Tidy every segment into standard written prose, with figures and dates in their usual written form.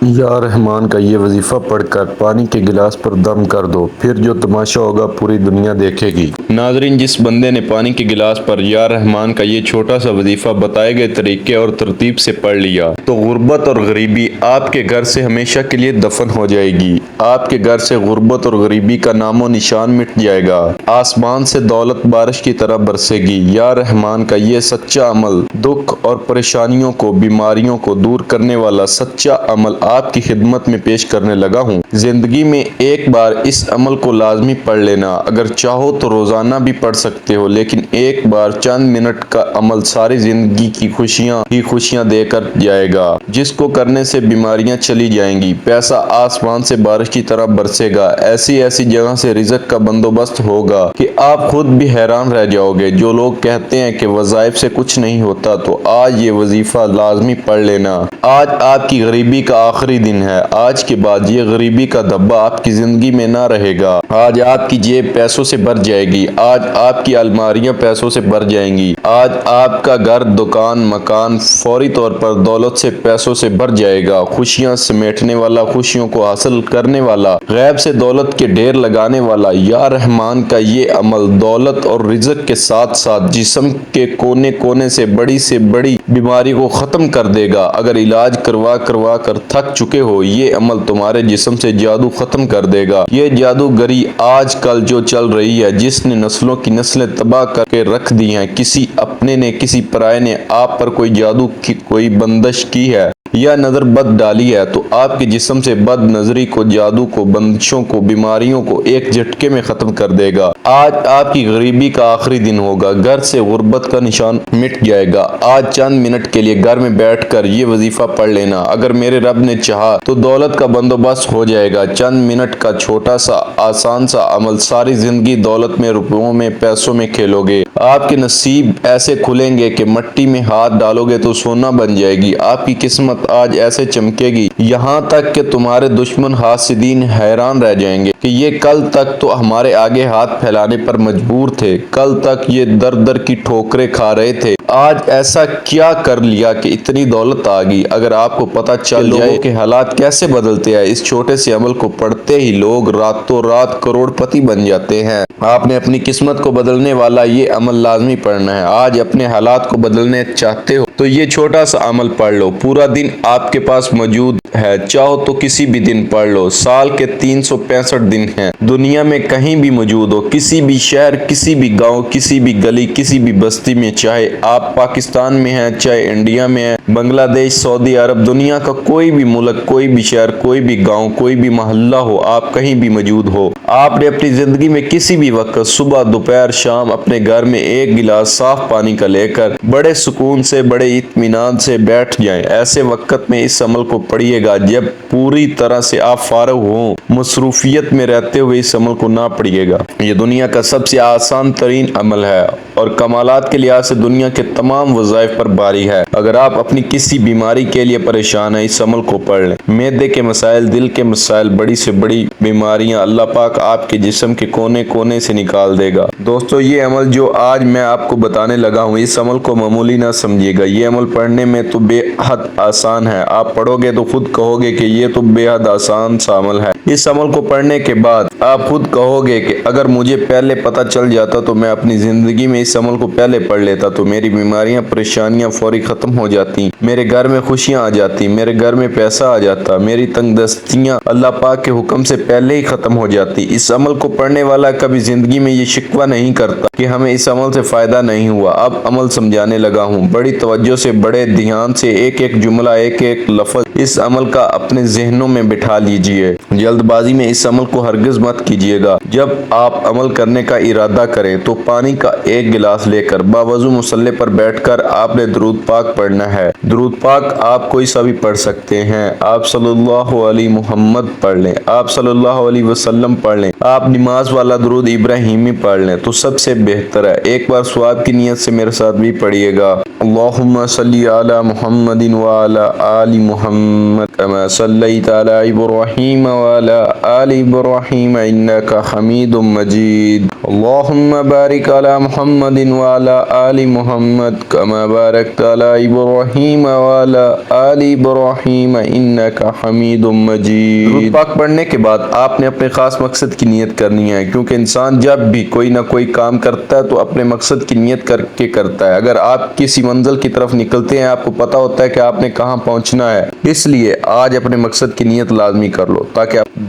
یا رحمان کا یہ وظیفہ پڑھ کر پانی کے گلاس پر دم کر دو، پھر جو تماشا ہوگا پوری دنیا دیکھے گی۔ ناظرین، جس بندے نے پانی کے گلاس پر یا رحمان کا یہ چھوٹا سا وظیفہ بتائے گئے طریقے اور ترتیب سے پڑھ لیا تو غربت اور غریبی آپ کے گھر سے ہمیشہ کے لیے دفن ہو جائے گی۔ آپ کے گھر سے غربت اور غریبی کا نام و نشان مٹ جائے گا۔ آسمان سے دولت بارش کی طرح برسے گی۔ یا رحمان کا یہ سچا عمل، دکھ اور پریشانیوں کو، بیماریوں کو دور کرنے والا سچا عمل آپ کی خدمت میں پیش کرنے لگا ہوں۔ زندگی میں ایک بار اس عمل کو لازمی پڑھ لینا۔ اگر چاہو تو روزانہ بھی پڑھ سکتے ہو، لیکن ایک بار چند منٹ کا عمل ساری زندگی کی خوشیاں ہی خوشیاں دے کر جائے گا، جس کو کرنے سے بیماریاں چلی جائیں گی، پیسہ آسمان سے بارش کی طرح برسے گا، ایسی ایسی جگہ سے رزق کا بندوبست ہوگا کہ آپ خود بھی حیران رہ جاؤ گے۔ جو لوگ کہتے ہیں کہ وظائف سے کچھ نہیں ہوتا، تو آج یہ وظیفہ لازمی پڑھ لینا۔ آج آپ کی غریبی کا آخری دن ہے۔ آج کے بعد یہ غریبی کا دھبا آپ کی زندگی میں نہ رہے گا۔ آج آپ کی جیب پیسوں سے بھر جائے گی۔ آج آپ کی الماریاں پیسوں سے بھر جائیں گی۔ آج آپ کا گھر، دکان، مکان فوری طور پر دولت سے، پیسوں سے بھر جائے گا۔ خوشیاں سمیٹنے والا، خوشیوں کو حاصل کرنے والا، غیب سے دولت کے ڈھیر لگانے والا یا رحمان کا یہ عمل دولت اور رزق کے ساتھ ساتھ جسم کے کونے کونے سے بڑی بیماری کو ختم کر دے گا۔ اگر علاج کروا کر تھک چکے ہو، یہ عمل تمہارے جسم سے جادو ختم کر دے گا۔ یہ جادوگری آج کل جو چل رہی ہے، جس نے نسلوں کی نسلیں تباہ کر کے رکھ دی ہیں، کسی اپنے نے، کسی پرائے نے آپ پر کوئی جادو کی کوئی بندش کی ہے یا نظر بد ڈالی ہے، تو آپ کے جسم سے بد نظری کو، جادو کو، بندشوں کو، بیماریوں کو ایک جھٹکے میں ختم کر دے گا۔ آج آپ کی غریبی کا آخری دن ہوگا۔ گھر سے غربت کا نشان مٹ جائے گا۔ آج چند منٹ کے لیے گھر میں بیٹھ کر یہ وظیفہ پڑھ لینا۔ اگر میرے رب نے چاہا تو دولت کا بندوبست ہو جائے گا۔ چند منٹ کا چھوٹا سا آسان سا عمل ساری زندگی دولت میں، روپیوں میں، پیسوں میں کھیلو گے۔ آپ کے نصیب ایسے کھلیں گے کہ مٹی میں ہاتھ ڈالو گے تو سونا بن جائے گی۔ آپ کی قسمت آج ایسے چمکے گی، یہاں تک کہ تمہارے دشمن حاسدین حیران رہ جائیں گے کہ یہ کل تک تو ہمارے آگے ہاتھ پھیلانے پر مجبور تھے، کل تک یہ در در کی ٹھوکریں کھا رہے تھے، آج ایسا کیا کر لیا کہ اتنی دولت آ گئی۔ اگر آپ کو پتہ چل جائے کہ حالات کیسے بدلتے ہیں، اس چھوٹے سے عمل کو پڑھتے ہی لوگ راتوں رات کروڑ پتی بن جاتے ہیں۔ آپ نے اپنی قسمت کو بدلنے والا یہ عمل لازمی پڑھنا ہے۔ آج اپنے حالات کو بدلنے چاہتے ہو تو یہ چھوٹا سا عمل پڑھ لو۔ پورا دن آپ کے پاس موجود ہے، چاہو تو کسی بھی دن پڑھ لو۔ سال کے 365 دن ہیں، دنیا میں کہیں بھی موجود ہو، کسی بھی شہر، کسی بھی گاؤں، کسی بھی گلی، کسی بھی بستی میں، چاہے آپ پاکستان میں ہیں، چاہے انڈیا میں ہیں، بنگلہ دیش، سعودی عرب، دنیا کا کوئی بھی ملک، کوئی بھی شہر، کوئی بھی گاؤں، کوئی بھی محلہ ہو، آپ کہیں بھی موجود ہو، آپ نے اپنی زندگی میں کسی بھی وقت، صبح، دوپہر، شام، اپنے گھر میں ایک گلاس صاف پانی کا لے کر بڑے سکون سے، بڑے اطمینان سے بیٹھ جائیں۔ ایسے وقت میں اس عمل کو پڑھیے گا جب پوری طرح سے آپ فارغ ہوں۔ مصروفیت میں رہتے ہوئے اس عمل کو نہ پڑھیے گا۔ یہ دنیا کا سب سے آسان ترین عمل ہے اور کمالات کے لحاظ سے دنیا کے تمام وظائف پر بھاری ہے۔ اگر آپ اپنی کسی بیماری کے لیے پریشان ہیں، اس عمل کو پڑھ لیں۔ معدے کے مسائل، دل کے مسائل، بڑی سے بڑی بیماریاں اللہ پاک آپ کے جسم کے کونے کونے سے نکال دے گا۔ دوستو، یہ عمل جو آج میں آپ کو بتانے لگا ہوں، اس عمل کو معمولی نہ سمجھیے گا۔ یہ عمل پڑھنے میں تو بے حد آسان ہے۔ آپ پڑھو گے تو خود کہو گے کہ یہ تو بے حد آسان سا عمل ہے۔ اس عمل کو پڑھنے کے بعد آپ خود کہو گے کہ اگر مجھے پہلے پتہ چل جاتا تو میں اپنی زندگی میں اس عمل کو پہلے پڑھ لیتا تو میری بیماریاں، پریشانیاں فوری ختم ہو جاتی، میرے گھر میں خوشیاں آ جاتی، میرے گھر میں پیسہ آ جاتا، میری تنگ دستیاں اللہ پاک کے حکم سے پہلے ہی ختم ہو جاتی۔ اس عمل کو پڑھنے والا کبھی زندگی میں یہ شکوہ نہیں کرتا کہ ہمیں اس عمل سے فائدہ نہیں ہوا۔ اب عمل سمجھانے لگا ہوں، بڑی توجہ سے، بڑے دھیان سے ایک ایک جملہ، ایک ایک لفظ اس عمل کا اپنے ذہنوں میں بٹھا لیجئے۔ جلد بازی میں اس عمل کو ہرگز مت کیجیے گا۔ جب آپ عمل کرنے کا ارادہ کریں تو پانی کا ایک گلاس لے کر باوضو مصلی پر بیٹھ کر آپ نے درود پاک پڑھنا ہے۔ درود پاک آپ کوئی سا بھی پڑھ سکتے ہیں۔ آپ صلی اللہ علیہ محمد پڑھ لیں، آپ صلی اللہ علیہ وسلم پڑھ لیں، آپ نماز والا درود ابراہیمی پڑھ لیں تو سب سے بہتر ہے۔ ایک بار ثواب کی نیت سے میرے ساتھ بھی پڑھیے گا۔ اللہم صلی علی محمد وعلی آل محمد کما صلیت علی ابراہیم وعلی آل ابراہیم انک حمید حمید مجید اللہم بارک علی محمد وعلی آل محمد کما بارکت علی ابراہیم وعلی آل ابراہیم انک حمید مجید۔ درود پاک پڑھنے کے بعد آپ نے اپنے خاص مقصد کی نیت کرنی ہے، کیونکہ انسان جب بھی کوئی نہ کوئی کام کرتا ہے تو اپنے مقصد کی نیت کر کے کرتا ہے۔ اگر آپ کسی منزل کی طرف نکلتے ہیں، آپ کو پتہ ہوتا ہے کہ آپ نے کہاں پہنچنا ہے، اس لیے آج اپنے مقصد کی نیت لازمی کر لو، تاکہ آپ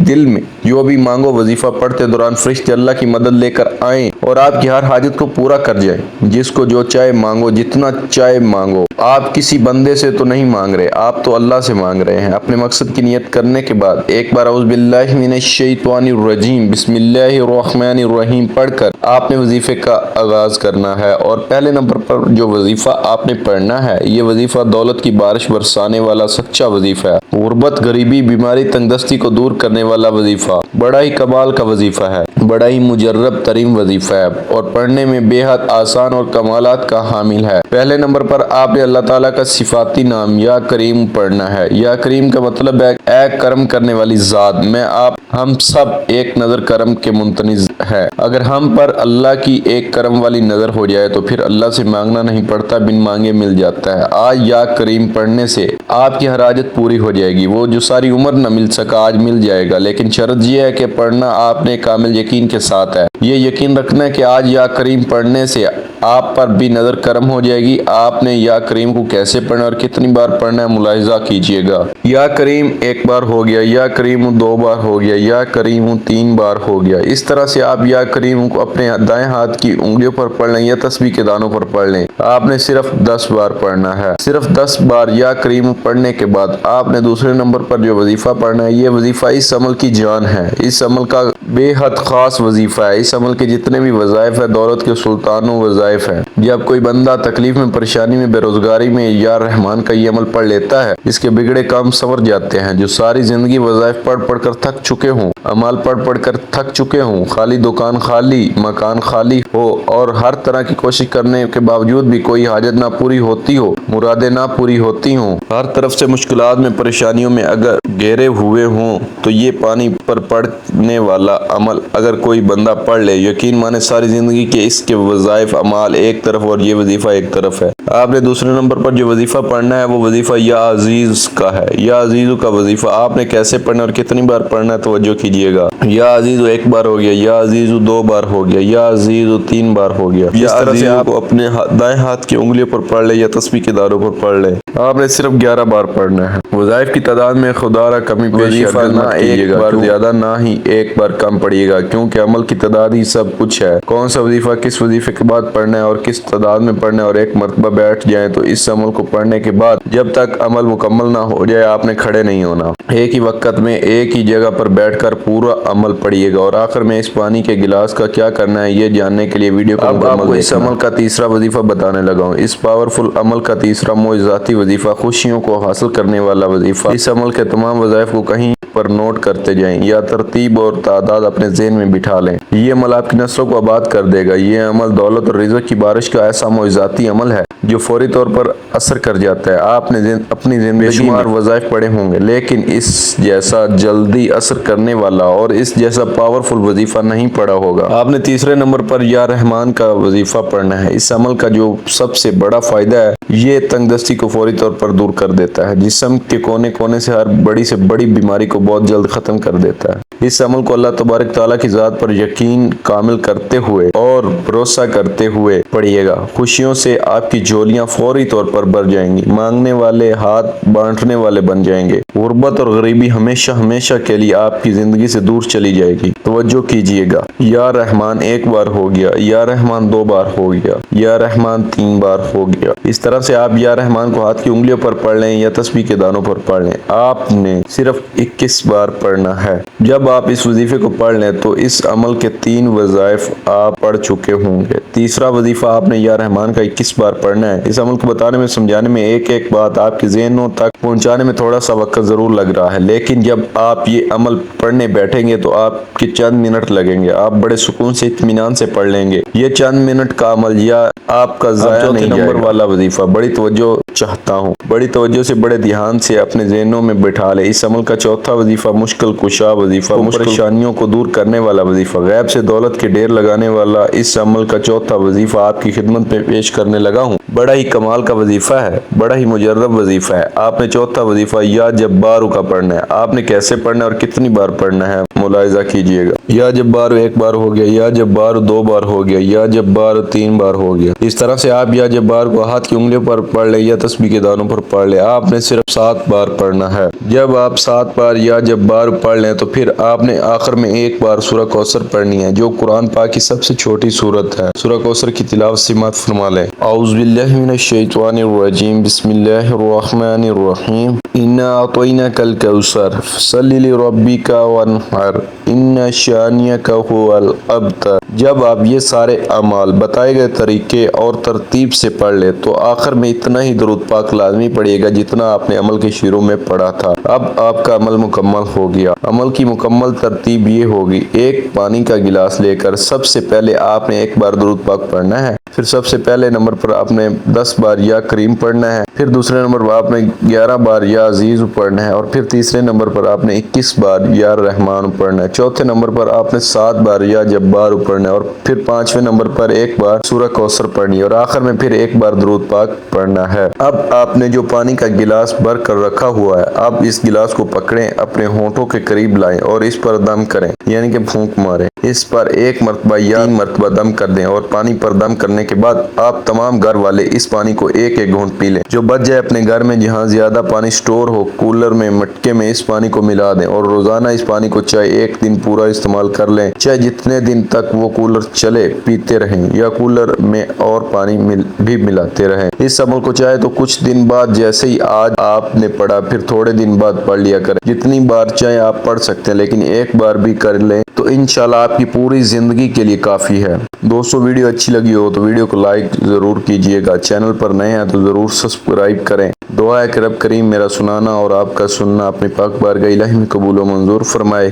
دل میں جو بھی مانگو وظیفہ پڑھتے دوران فرشتے اللہ کی مدد لے کر آئیں اور آپ کی ہر حاجت کو پورا کر جائیں۔ جس کو جو چاہے مانگو، جتنا چاہے مانگو۔ آپ کسی بندے سے تو نہیں مانگ رہے، آپ تو اللہ سے مانگ رہے ہیں۔ اپنے مقصد کی نیت کرنے کے بعد ایک بار اعوذ باللہ من الشیطان الرجیم بسم اللہ الرحمن الرحیم پڑھ کر آپ نے وظیفے کا آغاز کرنا ہے۔ اور پہلے نمبر پر جو وظیفہ آپ نے پڑھنا ہے، یہ وظیفہ دولت کی بارش برسانے والا سچا وظیفہ ہے، غربت، غریبی، بیماری، تنگ دستی کو دور کرنے والا وظیفہ، بڑا ہی کمال کا وظیفہ ہے، بڑا ہی مجرب ترین وظیفہ ہے اور پڑھنے میں بے حد آسان اور کمالات کا حامل ہے۔ پہلے نمبر پر آپ نے اللہ تعالیٰ کا صفاتی نام یا کریم پڑھنا ہے۔ یا کریم کا مطلب ہے اے کرم کرنے والی ذات، میں آپ ہم سب ایک نظر کرم کے منتظر ہے۔ اگر ہم پر اللہ کی ایک کرم والی نظر ہو جائے تو پھر اللہ سے مانگنا نہیں پڑتا، بن مانگے مل جاتا ہے۔ آج یا کریم پڑھنے سے آپ کی ہر حاجت پوری ہو جائے گی، وہ جو ساری عمر نہ مل سکا آج مل جائے گا، لیکن شرط یہ ہے کہ پڑھنا آپ نے کامل یقین کے ساتھ ہے۔ یہ یقین رکھنا ہے کہ آج یا کریم پڑھنے سے آپ پر بھی نظر کرم ہو جائے گی۔ آپ نے یا کریم کو کیسے پڑھنا اور کتنی بار پڑھنا ہے ملاحظہ کیجئے گا۔ یا کریم ایک بار ہو گیا، یا کریم دو بار ہو گیا، یا کریم تین بار ہو گیا۔ اس طرح سے آپ یا کریم کو اپنے دائیں ہاتھ کی انگلیوں پر پڑھ لیں یا تسبیح کے دانوں پر پڑھ لیں۔ آپ نے صرف 10 بار پڑھنا ہے۔ صرف 10 بار یا کریم پڑھنے کے بعد آپ نے دوسرے نمبر پر جو وظیفہ پڑھنا ہے، یہ وظیفہ اس عمل کی جان ہے، اس عمل کا بے حد خاص وظیفہ ہے۔ اس عمل کے جتنے بھی وظائف ہیں دولت کے سلطانوں وظائف ہیں۔ جب کوئی بندہ تکلیف میں، پریشانی میں، بے روزگاری میں یا رحمان کا یہ عمل پڑھ لیتا ہے، اس کے بگڑے کام سنور جاتے ہیں۔ جو ساری زندگی وظائف پڑھ پڑھ کر تھک چکے ہوں، اعمال پڑھ پڑھ کر تھک چکے ہوں، خالی دکان خالی، مکان خالی ہو اور ہر طرح کی کوشش کرنے کے باوجود بھی کوئی حاجت نہ پوری ہوتی ہو، مرادیں نہ پوری ہوتی ہوں، ہر طرف سے مشکلات میں، پریشانیوں میں اگر گھیرے ہوئے ہوں، تو یہ پانی پر پڑنے والا عمل اگر کوئی بندہ پڑھ لے، یقین مانے ساری زندگی کے اس کے وظائف اعمال ایک طرف اور یہ وظیفہ ایک طرف ہے۔ آپ نے دوسرے نمبر پر جو وظیفہ پڑھنا ہے وہ وظیفہ یا عزیز کا ہے۔ یا عزیزو کا وظیفہ آپ نے کیسے پڑھنا اور کتنی بار پڑھنا ہے توجہ کیجئے گا۔ یا عزیزو ایک بار ہو گیا، یا عزیزو دو بار ہو گیا، یا عزیزو تین بار ہو گیا۔ اس طرح سے آپ اپنے دائیں ہاتھ کی انگلیوں پر پڑھ لیں یا تسبیح کے دانوں پر پڑھ لیں۔ آپ نے صرف 11 بار پڑھنا ہے۔ وظائف کی تعداد میں خدا را کمی پیشی نہ ایک بار زیادہ نہ ہی ایک بار کم پڑھیے گا، کیونکہ عمل کی تعداد ہی سب کچھ ہے۔ کون سا وظیفہ کس وظیفے کے بعد پڑھنا ہے اور کس تعداد میں پڑھنا ہے، اور ایک مرتبہ بیٹھ جائیں تو اس عمل کو پڑھنے کے بعد جب تک عمل مکمل نہ ہو جائے آپ نے کھڑے نہیں ہونا۔ ایک ہی وقت میں ایک ہی جگہ پر بیٹھ کر پورا عمل پڑھیے گا۔ اور آخر میں اس پانی کے گلاس کا کیا کرنا ہے یہ جاننے کے لیے ویڈیو کو اب آپ کو اس عمل کا تیسرا وظیفہ بتانے لگا ہوں۔ اس پاورفل عمل کا تیسرا معجزاتی وظیفہ، خوشیوں کو حاصل کرنے والا وظیفہ۔ اس عمل کے تمام وظائف کو کہیں پر نوٹ کرتے جائیں یا ترتیب اور تعداد اپنے ذہن میں بٹھا لیں۔ یہ عمل آپ کی نسلوں کو آباد کر دے گا۔ یہ عمل دولت اور رزق کی بارش کا ایسا معجزاتی عمل ہے جو فوری طور پر اثر کر جاتا ہے۔ آپ نے اپنی زندگی میں شمار وظائف پڑھے ہوں گے، لیکن اس جیسا جلدی اثر کرنے والا اور اس جیسا پاورفل وظیفہ نہیں پڑھا ہوگا۔ آپ نے تیسرے نمبر پر یا رحمان کا وظیفہ پڑھنا ہے۔ اس عمل کا جو سب سے بڑا فائدہ ہے، یہ تنگ دستی کو فوری طور پر دور کر دیتا ہے، جسم کے کونے کونے سے ہر بڑی سے بڑی بیماری کو بہت جلد ختم کر دیتا ہے۔ اس عمل کو اللہ تبارک تعالیٰ کی ذات پر یقین کامل کرتے ہوئے اور بھروسہ کرتے ہوئے پڑھیے گا۔ خوشیوں سے آپ کی جھولیاں فوری طور پر بھر جائیں گی، مانگنے والے ہاتھ بانٹنے والے بن جائیں گے، غربت اور غریبی ہمیشہ ہمیشہ کے لیے آپ کی زندگی سے دور چلی جائے گی۔ توجہ کیجئے گا۔ یا رحمان ایک بار ہو گیا، یا رحمان دو بار ہو گیا، یا رحمان تین بار ہو گیا۔ اس طرح سے آپ یا رحمان کو ہاتھ کی انگلیوں پر پڑھ لیں یا تسبیح کے دانوں پر پڑھ لیں۔ آپ نے صرف 21 بار پڑھنا ہے۔ جب آپ اس وظیفے کو پڑھ لیں تو اس عمل کے 3 وظائف آپ پڑھ چکے ہوں گے۔ تیسرا وظیفہ آپ نے یا رحمان کا 21 بار پڑھنا ہے۔ اس عمل کو بتانے میں، سمجھانے میں، ایک ایک بات آپ کے ذہنوں تک پہنچانے میں تھوڑا سا وقت ضرور لگ رہا ہے، لیکن جب آپ یہ عمل پڑھنے بیٹھیں گے تو آپ کے چند منٹ لگیں گے، آپ بڑے سکون سے اطمینان سے پڑھ لیں گے۔ یہ چند منٹ کا عمل یا آپ کا ضائع نہیں جائے گا۔ نمبر والا وظیفہ، بڑی توجہ چاہتا ہوں۔ بڑی توجہ سے بڑے دھیان سے اپنے ذہنوں میں بٹھا لے۔ اس عمل کا چوتھا وظیفہ مشکل کشا وظیفہ، پریشانیوں کو دور کرنے والا وظیفہ، غیب سے دولت کے ڈھیر لگانے والا اس عمل کا چوتھا وظیفہ آپ کی خدمت میں پیش کرنے لگا ہوں۔ بڑا ہی کمال کا وظیفہ ہے، بڑا ہی مجرب وظیفہ ہے۔ آپ نے چوتھا وظیفہ یا جبارو کا پڑھنا ہے۔ آپ نے کیسے پڑھنا ہے اور کتنی بار پڑھنا ہے ملاحظہ کیجئے گا۔ یا جبارو ایک بار ہو گیا، یا جبارو دو بار ہو گیا، یا جبارو تین بار ہو گیا۔ اس طرح سے آپ یا جبار کو ہاتھ کی انگلیوں پر پڑھ لیں یا تسبیح کے دانوں پر پڑھ لیں۔ آپ نے صرف 7 بار پڑھنا ہے۔ جب آپ 7 بار یا جبار پڑھ لیں تو پھر آپ نے آخر میں ایک بار سورہ کوثر پڑھنی ہے، جو قرآن پاک کی سب سے چھوٹی سورت ہے۔ سورہ کوثر کی تلاوت سماعت فرما لیں۔ اعوذ باللہ من الشیطان الرجیم، بسم اللہ الرحمن الرحیم۔ انا اعطیناک الکوثر فصل لربک وانحر ان شانئک ھو الابتر۔ جب آپ یہ سارے اعمال بتائے گئے طریقے اور ترتیب سے پڑھ لیں تو آخر میں اتنا ہی درود پاک لازمی پڑھیے گا جتنا آپ نے عمل کے شروع میں پڑھا تھا۔ اب آپ کا عمل مکمل ہو گیا۔ عمل کی مکمل ترتیب یہ ہوگی: ایک پانی کا گلاس لے کر سب سے پہلے آپ نے ایک بار درود پاک پڑھنا ہے، پھر سب سے پہلے نمبر پر آپ نے 10 بار یا کریم پڑھنا ہے، پھر دوسرے نمبر پر آپ نے 11 بار یا عزیز پڑھنا ہے، اور پھر تیسرے نمبر پر آپ نے 21 بار یا رحمان پڑھنا ہے، چوتھے نمبر پر آپ نے 7 بار یا جبار پڑھنا ہے، اور پھر 5ویں نمبر پر ایک بار سورہ کوثر پڑھنی ہے، اور آخر میں پھر ایک بار درود پاک پڑھنا ہے۔ اب آپ نے جو پانی کا گلاس بھر کر رکھا ہوا ہے، اب اس گلاس کو پکڑیں، اپنے ہونٹوں کے قریب لائیں اور اس پر دم کریں، یعنی کہ پھونک ماریں۔ اس پر 1 مرتبہ یا 3 مرتبہ دم کر دیں، اور پانی پر دم کرنے کے بعد آپ تمام گھر والے اس پانی کو ایک ایک گھونٹ پی لیں۔ جو بچ جائے اپنے گھر میں جہاں زیادہ پانی سٹور ہو، کولر میں، مٹکے میں اس پانی کو ملا دیں، اور روزانہ اس پانی کو چاہے ایک دن پورا استعمال کر لیں، چاہے جتنے دن تک وہ کولر چلے پیتے رہیں، یا کولر میں اور پانی بھی ملاتے رہیں۔ اس عمل کو چاہے تو کچھ دن بعد جیسے ہی آج آپ نے پڑھا پھر تھوڑے دن بعد پڑھ لیا کریں، جتنی بار چاہے آپ پڑھ سکتے ہیں، لیکن ایک بار بھی کر لیں تو انشاءاللہ آپ کی پوری زندگی کے لیے کافی ہے۔ دوستو ویڈیو اچھی لگی ہو تو ویڈیو کو لائک ضرور کیجئے گا، چینل پر نئے ہیں تو ضرور سبسکرائب کریں۔ دعا ہے کہ رب کریم میرا سنانا اور آپ کا سننا اپنی پاک بارگاہ الہی میں قبول و منظور فرمائے۔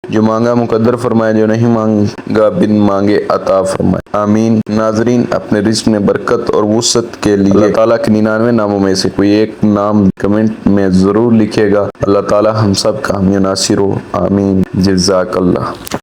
جو مانگا مقدر فرمائے، جو نہیں مانگا بن مانگے عطا فرمائے، آمین۔ ناظرین، اپنے رزق میں برکت اور وسعت کے لیے اللہ تعالیٰ کے 99 ناموں میں سے کوئی ایک نام کمنٹ میں ضرور لکھے گا۔ اللہ تعالیٰ ہم سب کا حامی و ناصر ہو، آمین۔ جزاک اللہ۔